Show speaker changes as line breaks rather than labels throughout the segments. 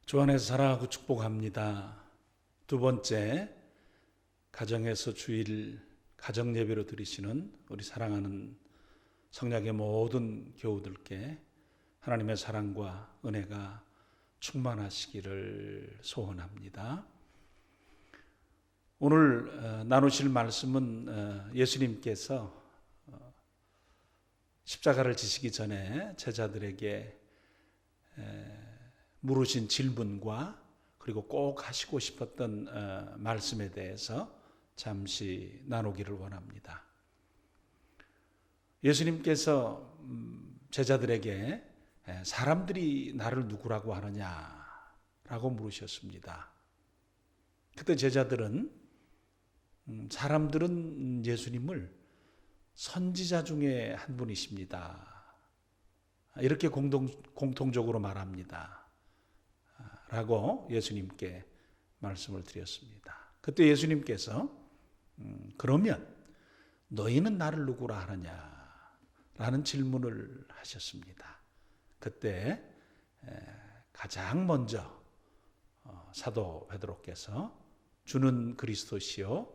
주 안에서 사랑하고 축복합니다. 두 번째, 가정에서 주일 가정 예배로 드리시는 우리 사랑하는 성약의 모든 교우들께 하나님의 사랑과 은혜가 충만하시기를 소원합니다. 오늘 나누실 말씀은 예수님께서 십자가를 지시기 전에 제자들에게 물으신 질문과 그리고 꼭 하시고 싶었던 말씀에 대해서 잠시 나누기를 원합니다. 예수님께서 제자들에게 사람들이 나를 누구라고 하느냐라고 물으셨습니다. 그때 제자들은 사람들은 예수님을 선지자 중에 한 분이십니다. 이렇게 공통적으로 말합니다. 라고 예수님께 말씀을 드렸습니다. 그때 예수님께서 그러면 너희는 나를 누구라 하느냐? 라는 질문을 하셨습니다. 그때 가장 먼저 사도 베드로께서 주는 그리스도시요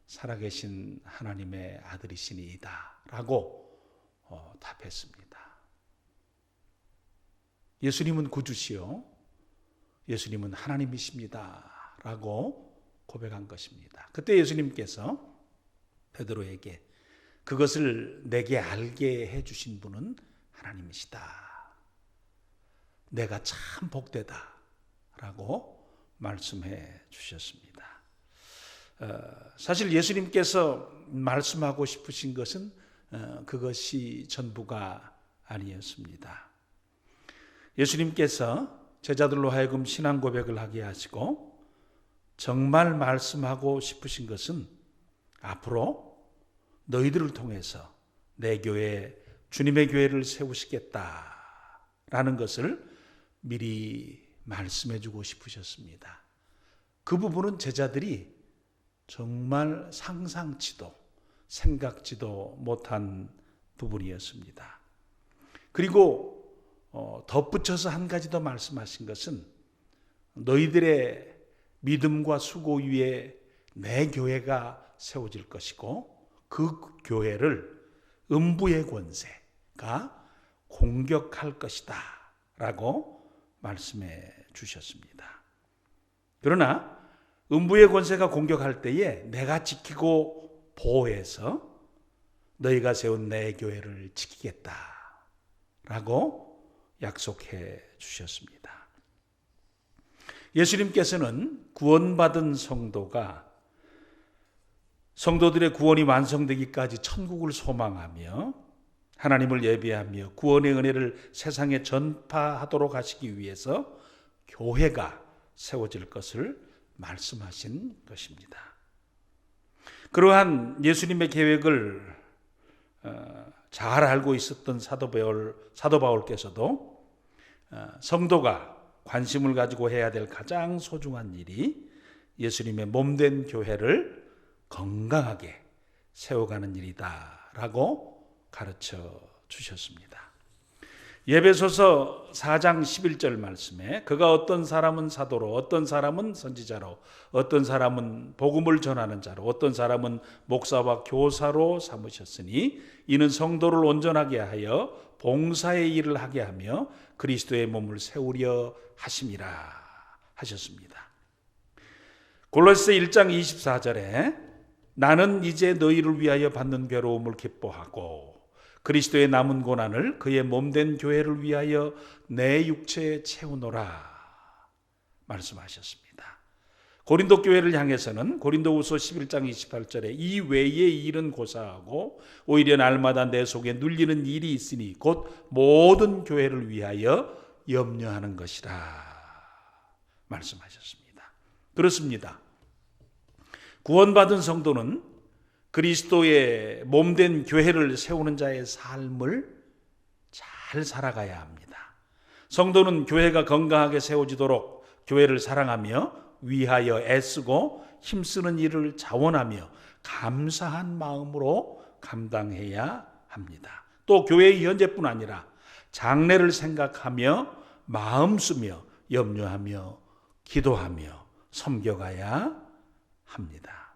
살아계신 하나님의 아들이시니이다 라고 답했습니다. 예수님은 구주시요 예수님은 하나님이십니다 라고 고백한 것입니다. 그때 예수님께서 베드로에게 그것을 내게 알게 해주신 분은 하나님이시다. 내가 참 복되다 라고 말씀해 주셨습니다. 사실 예수님께서 말씀하고 싶으신 것은 그것이 전부가 아니었습니다. 예수님께서 제자들로 하여금 신앙 고백을 하게 하시고 정말 말씀하고 싶으신 것은 앞으로 너희들을 통해서 내 교회, 주님의 교회를 세우시겠다라는 것을 미리 말씀해 주고 싶으셨습니다. 그 부분은 제자들이 정말 상상치도 생각지도 못한 부분이었습니다. 그리고 덧붙여서 한 가지 더 말씀하신 것은 너희들의 믿음과 수고 위에 내 교회가 세워질 것이고 그 교회를 음부의 권세가 공격할 것이다 라고 말씀해 주셨습니다. 그러나 음부의 권세가 공격할 때에 내가 지키고 보호해서 너희가 세운 내 교회를 지키겠다 라고 약속해 주셨습니다. 예수님께서는 구원받은 성도들의 구원이 완성되기까지 천국을 소망하며 하나님을 예배하며 구원의 은혜를 세상에 전파하도록 하시기 위해서 교회가 세워질 것을 말씀하신 것입니다. 그러한 예수님의 계획을 잘 알고 있었던 사도 바울께서도 성도가 관심을 가지고 해야 될 가장 소중한 일이 예수님의 몸된 교회를 건강하게 세워가는 일이다 라고 가르쳐 주셨습니다. 예배소서 4장 11절 말씀에 그가 어떤 사람은 사도로 어떤 사람은 선지자로 어떤 사람은 복음을 전하는 자로 어떤 사람은 목사와 교사로 삼으셨으니 이는 성도를 온전하게 하여 봉사의 일을 하게 하며 그리스도의 몸을 세우려 하심이라 하셨습니다. 골로새 1장 24절에 나는 이제 너희를 위하여 받는 괴로움을 기뻐하고 그리스도의 남은 고난을 그의 몸된 교회를 위하여 내 육체에 채우노라 말씀하셨습니다. 고린도 교회를 향해서는 고린도후서 11장 28절에 이 외의 일은 고사하고 오히려 날마다 내 속에 눌리는 일이 있으니 곧 모든 교회를 위하여 염려하는 것이라 말씀하셨습니다. 그렇습니다. 구원받은 성도는 그리스도의 몸된 교회를 세우는 자의 삶을 잘 살아가야 합니다. 성도는 교회가 건강하게 세워지도록 교회를 사랑하며 위하여 애쓰고 힘쓰는 일을 자원하며 감사한 마음으로 감당해야 합니다. 또 교회의 현재뿐 아니라 장래를 생각하며 마음 쓰며 염려하며 기도하며 섬겨가야 합니다.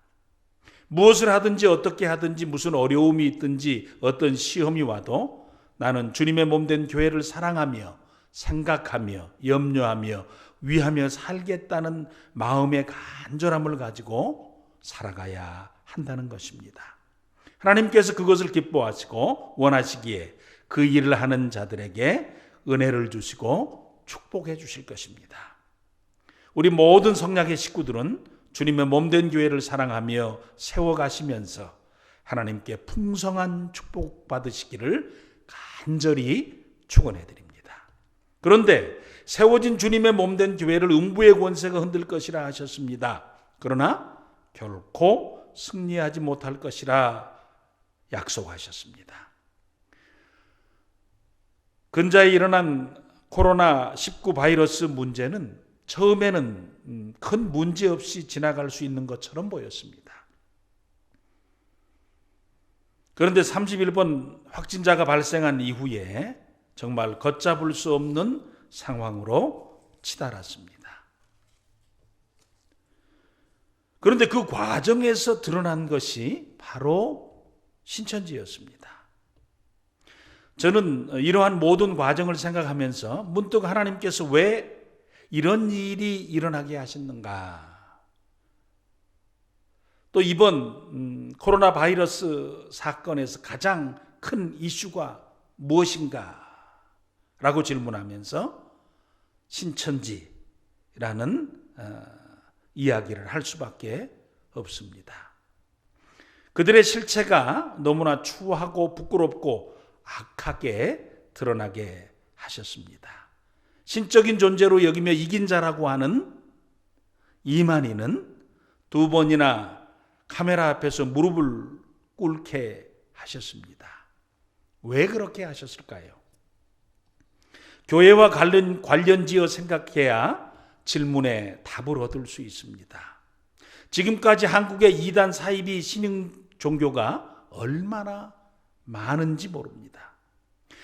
무엇을 하든지 어떻게 하든지 무슨 어려움이 있든지 어떤 시험이 와도 나는 주님의 몸된 교회를 사랑하며 생각하며 염려하며 위하며 살겠다는 마음의 간절함을 가지고 살아가야 한다는 것입니다. 하나님께서 그것을 기뻐하시고 원하시기에 그 일을 하는 자들에게 은혜를 주시고 축복해 주실 것입니다. 우리 모든 성약의 식구들은 주님의 몸된 교회를 사랑하며 세워가시면서 하나님께 풍성한 축복 받으시기를 간절히 축원해 드립니다. 그런데 세워진 주님의 몸된 교회를 음부의 권세가 흔들 것이라 하셨습니다. 그러나 결코 승리하지 못할 것이라 약속하셨습니다. 근자에 일어난 코로나19 바이러스 문제는 처음에는 큰 문제 없이 지나갈 수 있는 것처럼 보였습니다. 그런데 31번 확진자가 발생한 이후에 정말 걷잡을 수 없는 상황으로 치달았습니다. 그런데 그 과정에서 드러난 것이 바로 신천지였습니다. 저는 이러한 모든 과정을 생각하면서 문득 하나님께서 왜 이런 일이 일어나게 하셨는가? 또 이번 코로나 바이러스 사건에서 가장 큰 이슈가 무엇인가? 라고 질문하면서 신천지라는 이야기를 할 수밖에 없습니다. 그들의 실체가 너무나 추하고 부끄럽고 악하게 드러나게 하셨습니다. 신적인 존재로 여기며 이긴 자라고 하는 이만희는 2번이나 카메라 앞에서 무릎을 꿇게 하셨습니다. 왜 그렇게 하셨을까요? 교회와 관련지어 생각해야 질문에 답을 얻을 수 있습니다. 지금까지 한국의 이단 사이비 신흥 종교가 얼마나 많은지 모릅니다.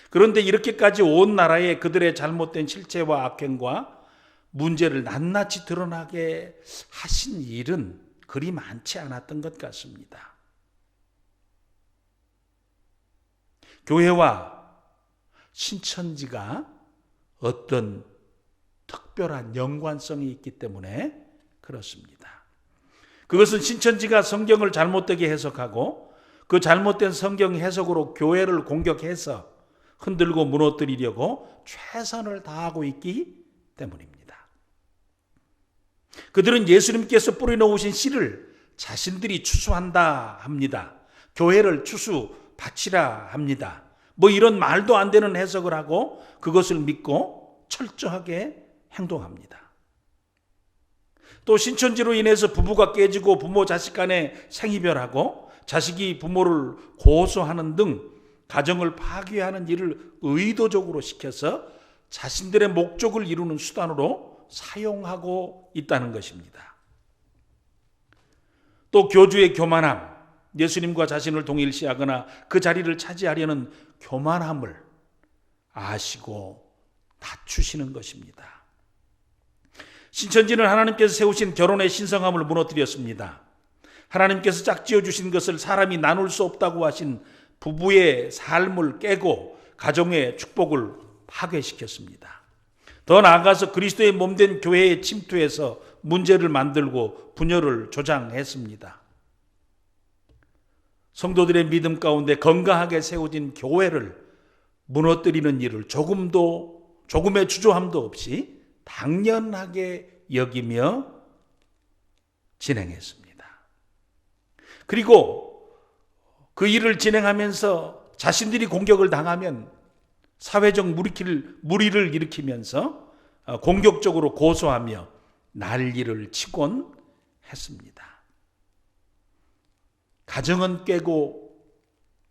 그런데 이렇게까지 온 나라에 그들의 잘못된 실체와 악행과 문제를 낱낱이 드러나게 하신 일은 그리 많지 않았던 것 같습니다. 교회와 신천지가 어떤 특별한 연관성이 있기 때문에 그렇습니다. 그것은 신천지가 성경을 잘못되게 해석하고 그 잘못된 성경 해석으로 교회를 공격해서 흔들고 무너뜨리려고 최선을 다하고 있기 때문입니다. 그들은 예수님께서 뿌려놓으신 씨를 자신들이 추수한다 합니다. 교회를 추수 바치라 합니다. 뭐 이런 말도 안 되는 해석을 하고 그것을 믿고 철저하게 행동합니다. 또 신천지로 인해서 부부가 깨지고 부모 자식 간에 생이별하고 자식이 부모를 고소하는 등 가정을 파괴하는 일을 의도적으로 시켜서 자신들의 목적을 이루는 수단으로 사용하고 있다는 것입니다. 또 교주의 교만함, 예수님과 자신을 동일시하거나 그 자리를 차지하려는 교만함을 아시고 낮추시는 것입니다. 신천지는 하나님께서 세우신 결혼의 신성함을 무너뜨렸습니다. 하나님께서 짝지어 주신 것을 사람이 나눌 수 없다고 하신 부부의 삶을 깨고 가정의 축복을 파괴시켰습니다. 더 나아가서 그리스도의 몸된 교회에 침투해서 문제를 만들고 분열을 조장했습니다. 성도들의 믿음 가운데 건강하게 세워진 교회를 무너뜨리는 일을 조금의 주저함도 없이 당연하게 여기며 진행했습니다. 그리고 그 일을 진행하면서 자신들이 공격을 당하면 사회적 물의를 일으키면서 공격적으로 고소하며 난리를 치곤 했습니다. 가정은 깨고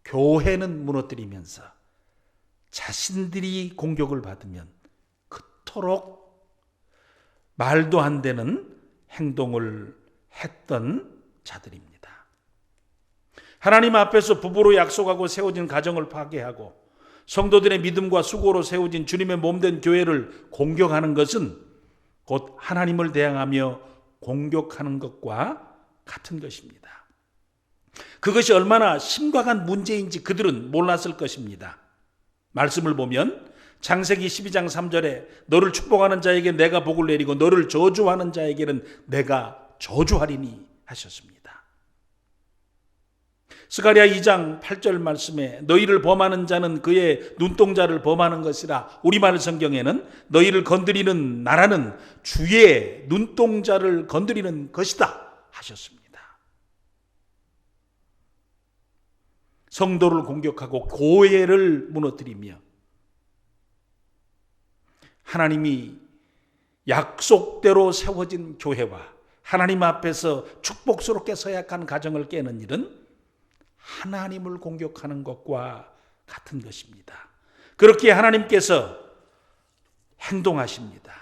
교회는 무너뜨리면서 자신들이 공격을 받으면 그토록 말도 안 되는 행동을 했던 자들입니다. 하나님 앞에서 부부로 약속하고 세워진 가정을 파괴하고 성도들의 믿음과 수고로 세워진 주님의 몸된 교회를 공격하는 것은 곧 하나님을 대항하며 공격하는 것과 같은 것입니다. 그것이 얼마나 심각한 문제인지 그들은 몰랐을 것입니다. 말씀을 보면 창세기 12장 3절에 너를 축복하는 자에게 내가 복을 내리고 너를 저주하는 자에게는 내가 저주하리니 하셨습니다. 스가랴 2장 8절 말씀에 너희를 범하는 자는 그의 눈동자를 범하는 것이라, 우리말 성경에는 너희를 건드리는 나라는 주의 눈동자를 건드리는 것이다 하셨습니다. 성도를 공격하고 교회를 무너뜨리며 하나님이 약속대로 세워진 교회와 하나님 앞에서 축복스럽게 서약한 가정을 깨는 일은 하나님을 공격하는 것과 같은 것입니다. 그렇게 하나님께서 행동하십니다.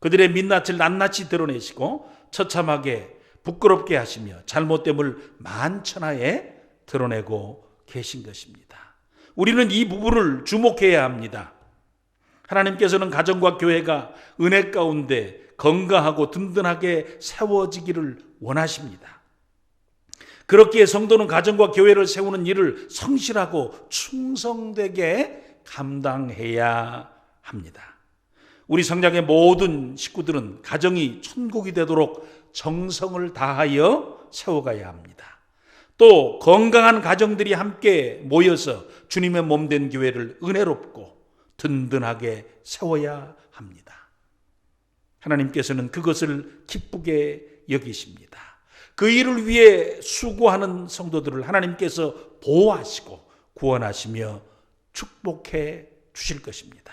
그들의 민낯을 낱낱이 드러내시고 처참하게 부끄럽게 하시며 잘못됨을 만천하에 드러내고 계신 것입니다. 우리는 이 부분을 주목해야 합니다. 하나님께서는 가정과 교회가 은혜 가운데 건강하고 든든하게 세워지기를 원하십니다. 그렇기에 성도는 가정과 교회를 세우는 일을 성실하고 충성되게 감당해야 합니다. 우리 성장의 모든 식구들은 가정이 천국이 되도록 정성을 다하여 세워가야 합니다. 또 건강한 가정들이 함께 모여서 주님의 몸된 교회를 은혜롭고 든든하게 세워야 합니다. 하나님께서는 그것을 기쁘게 여기십니다. 그 일을 위해 수고하는 성도들을 하나님께서 보호하시고 구원하시며 축복해 주실 것입니다.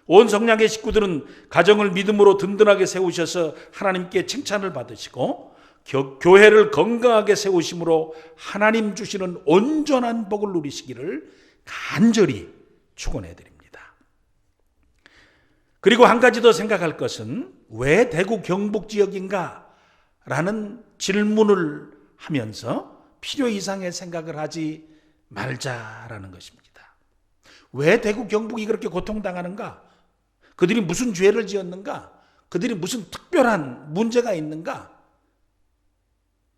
온 성량의 식구들은 가정을 믿음으로 든든하게 세우셔서 하나님께 칭찬을 받으시고 교회를 건강하게 세우심으로 하나님 주시는 온전한 복을 누리시기를 간절히 축원해 드립니다. 그리고 한 가지 더 생각할 것은 왜 대구 경북 지역인가? 라는 질문을 하면서 필요 이상의 생각을 하지 말자라는 것입니다. 왜 대구 경북이 그렇게 고통당하는가? 그들이 무슨 죄를 지었는가? 그들이 무슨 특별한 문제가 있는가?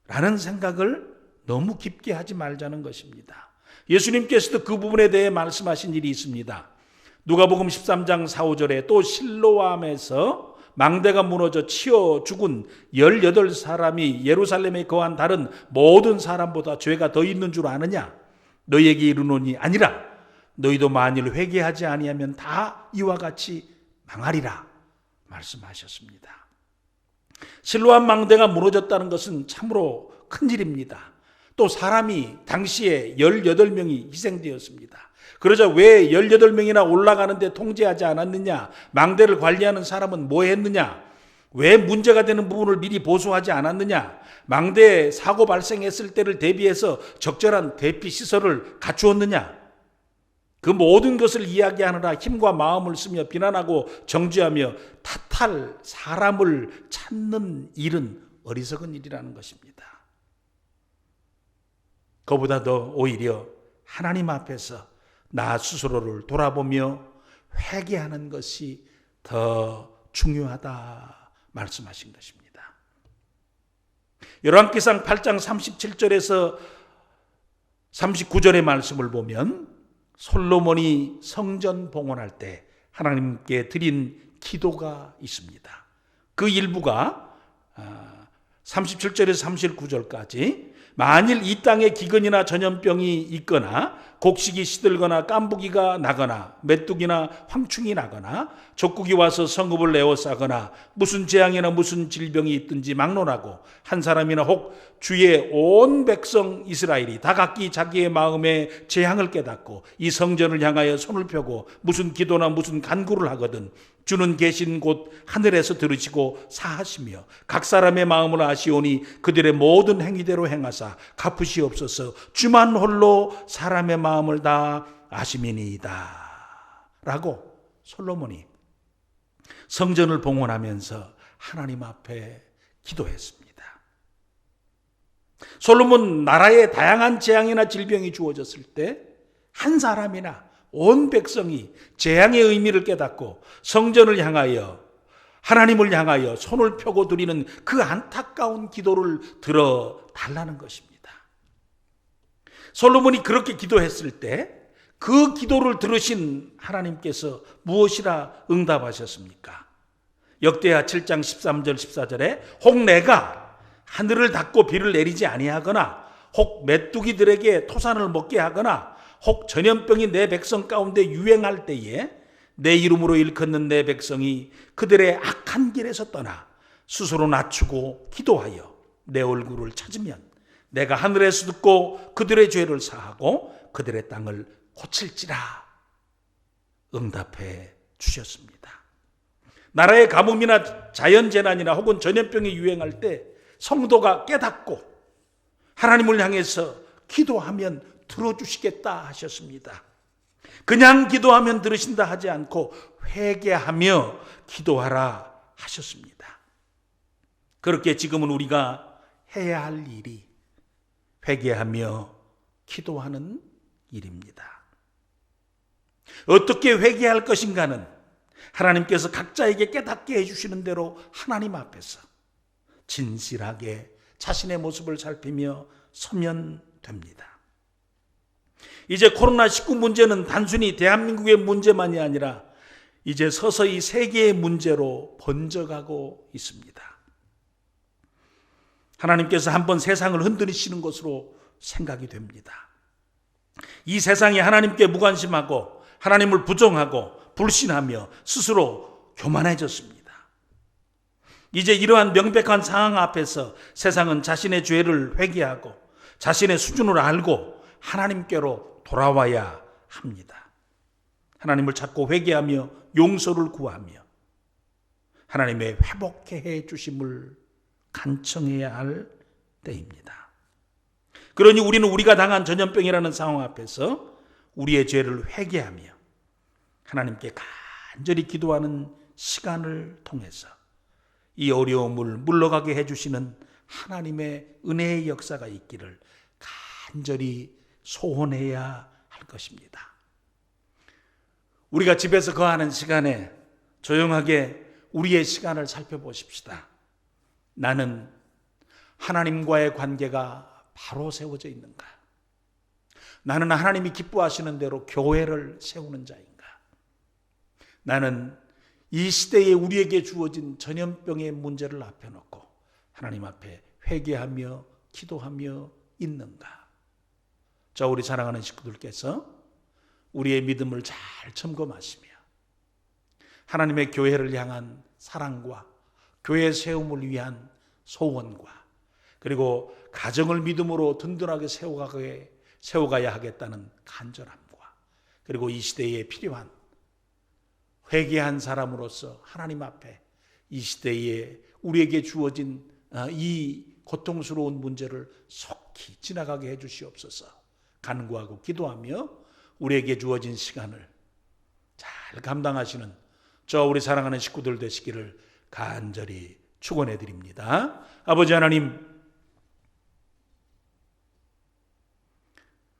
라는 생각을 너무 깊게 하지 말자는 것입니다. 예수님께서도 그 부분에 대해 말씀하신 일이 있습니다. 누가복음 13장 4, 5절에 또 실로암에서 망대가 무너져 치어 죽은 18사람이 예루살렘에 거한 다른 모든 사람보다 죄가 더 있는 줄 아느냐? 너희에게 이르노니 아니라 너희도 만일 회개하지 아니하면 다 이와 같이 망하리라 말씀하셨습니다. 실로암 망대가 무너졌다는 것은 참으로 큰일입니다. 또 사람이 당시에 18명이 희생되었습니다. 그러자 왜 18명이나 올라가는데 통제하지 않았느냐? 망대를 관리하는 사람은 뭐 했느냐? 왜 문제가 되는 부분을 미리 보수하지 않았느냐? 망대에 사고 발생했을 때를 대비해서 적절한 대피 시설을 갖추었느냐? 그 모든 것을 이야기하느라 힘과 마음을 쓰며 비난하고 정죄하며 탓할 사람을 찾는 일은 어리석은 일이라는 것입니다. 그보다 더 오히려 하나님 앞에서 나 스스로를 돌아보며 회개하는 것이 더 중요하다 말씀하신 것입니다. 열왕기상 8장 37절에서 39절의 말씀을 보면 솔로몬이 성전 봉헌할 때 하나님께 드린 기도가 있습니다. 그 일부가 37절에서 39절까지 만일 이 땅에 기근이나 전염병이 있거나 곡식이 시들거나 깐부기가 나거나 메뚜기나 황충이 나거나 적국이 와서 성읍을 에워싸거나 무슨 재앙이나 무슨 질병이 있든지 막론하고 한 사람이나 혹 주의 온 백성 이스라엘이 다 각기 자기의 마음에 재앙을 깨닫고 이 성전을 향하여 손을 펴고 무슨 기도나 무슨 간구를 하거든 주는 계신 곳 하늘에서 들으시고 사하시며 각 사람의 마음을 아시오니 그들의 모든 행위대로 행하사 갚으시옵소서. 주만 홀로 사람의 마음을 다 아심이니이다 라고 솔로몬이 성전을 봉헌하면서 하나님 앞에 기도했습니다. 솔로몬 나라에 다양한 재앙이나 질병이 주어졌을 때 한 사람이나 온 백성이 재앙의 의미를 깨닫고 성전을 향하여 하나님을 향하여 손을 펴고 드리는 그 안타까운 기도를 들어달라는 것입니다. 솔로몬이 그렇게 기도했을 때 그 기도를 들으신 하나님께서 무엇이라 응답하셨습니까? 역대하 7장 13절 14절에 혹 내가 하늘을 닫고 비를 내리지 아니하거나 혹 메뚜기들에게 토산을 먹게 하거나 혹 전염병이 내 백성 가운데 유행할 때에 내 이름으로 일컫는 내 백성이 그들의 악한 길에서 떠나 스스로 낮추고 기도하여 내 얼굴을 찾으면 내가 하늘에서 듣고 그들의 죄를 사하고 그들의 땅을 고칠지라 응답해 주셨습니다. 나라의 가뭄이나 자연재난이나 혹은 전염병이 유행할 때 성도가 깨닫고 하나님을 향해서 기도하면 들어주시겠다 하셨습니다. 그냥 기도하면 들으신다 하지 않고 회개하며 기도하라 하셨습니다. 그렇게 지금은 우리가 해야 할 일이 회개하며 기도하는 일입니다. 어떻게 회개할 것인가는 하나님께서 각자에게 깨닫게 해주시는 대로 하나님 앞에서 진실하게 자신의 모습을 살피며 서면 됩니다. 이제 코로나19 문제는 단순히 대한민국의 문제만이 아니라 이제 서서히 세계의 문제로 번져가고 있습니다. 하나님께서 한번 세상을 흔들으시는 것으로 생각이 됩니다. 이 세상이 하나님께 무관심하고 하나님을 부정하고 불신하며 스스로 교만해졌습니다. 이제 이러한 명백한 상황 앞에서 세상은 자신의 죄를 회개하고 자신의 수준을 알고 하나님께로 돌아와야 합니다. 하나님을 찾고 회개하며 용서를 구하며 하나님의 회복해 해 주심을 간청해야 할 때입니다. 그러니 우리는 우리가 당한 전염병이라는 상황 앞에서 우리의 죄를 회개하며 하나님께 간절히 기도하는 시간을 통해서 이 어려움을 물러가게 해주시는 하나님의 은혜의 역사가 있기를 간절히 소원해야 할 것입니다. 우리가 집에서 거하는 시간에 조용하게 우리의 시간을 살펴보십시다. 나는 하나님과의 관계가 바로 세워져 있는가? 나는 하나님이 기뻐하시는 대로 교회를 세우는 자인가? 나는 이 시대에 우리에게 주어진 전염병의 문제를 앞에 놓고 하나님 앞에 회개하며 기도하며 있는가? 자, 우리 사랑하는 식구들께서 우리의 믿음을 잘 점검하시며 하나님의 교회를 향한 사랑과 교회 세움을 위한 소원과 그리고 가정을 믿음으로 든든하게 세워가야 하겠다는 간절함과 그리고 이 시대에 필요한 회개한 사람으로서 하나님 앞에 이 시대에 우리에게 주어진 이 고통스러운 문제를 속히 지나가게 해 주시옵소서. 간구하고 기도하며 우리에게 주어진 시간을 잘 감당하시는 저 우리 사랑하는 식구들 되시기를 간절히 축원해 드립니다. 아버지 하나님,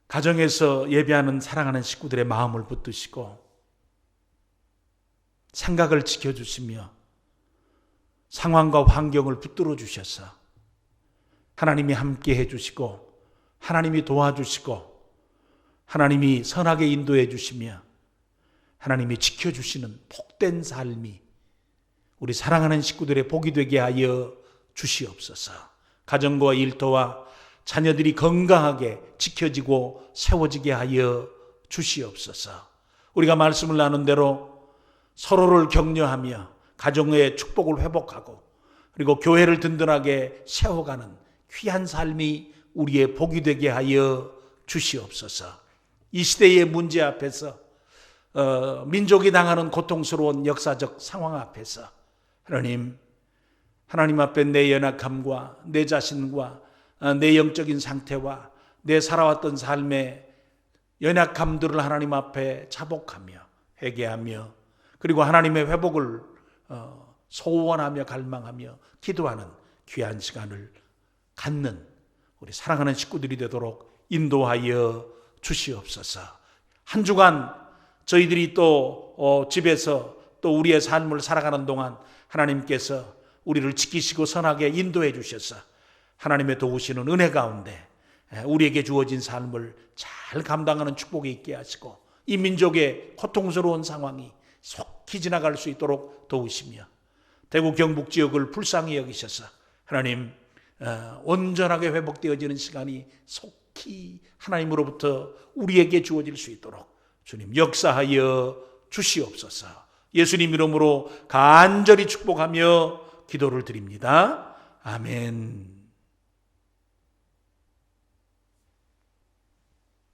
가정에서 예배하는 사랑하는 식구들의 마음을 붙드시고 생각을 지켜주시며 상황과 환경을 붙들어 주셔서 하나님이 함께 해주시고 하나님이 도와주시고 하나님이 선하게 인도해 주시며 하나님이 지켜주시는 복된 삶이 우리 사랑하는 식구들의 복이 되게 하여 주시옵소서. 가정과 일터와 자녀들이 건강하게 지켜지고 세워지게 하여 주시옵소서. 우리가 말씀을 나눈 대로 서로를 격려하며 가정의 축복을 회복하고 그리고 교회를 든든하게 세워가는 귀한 삶이 우리의 복이 되게 하여 주시옵소서. 이 시대의 문제 앞에서 민족이 당하는 고통스러운 역사적 상황 앞에서 하나님 앞에 내 연약함과 내 자신과 내 영적인 상태와 내 살아왔던 삶의 연약함들을 하나님 앞에 자복하며 회개하며 그리고 하나님의 회복을 소원하며 갈망하며 기도하는 귀한 시간을 갖는 우리 사랑하는 식구들이 되도록 인도하여 주시옵소서. 한 주간 저희들이 또 집에서 또 우리의 삶을 살아가는 동안 하나님께서 우리를 지키시고 선하게 인도해 주셔서 하나님의 도우시는 은혜 가운데 우리에게 주어진 삶을 잘 감당하는 축복이 있게 하시고 이 민족의 고통스러운 상황이 속히 지나갈 수 있도록 도우시며 대구 경북 지역을 불쌍히 여기셔서 하나님 온전하게 회복되어지는 시간이 속히 하나님으로부터 우리에게 주어질 수 있도록 주님 역사하여 주시옵소서. 예수님 이름으로 간절히 축복하며 기도를 드립니다. 아멘.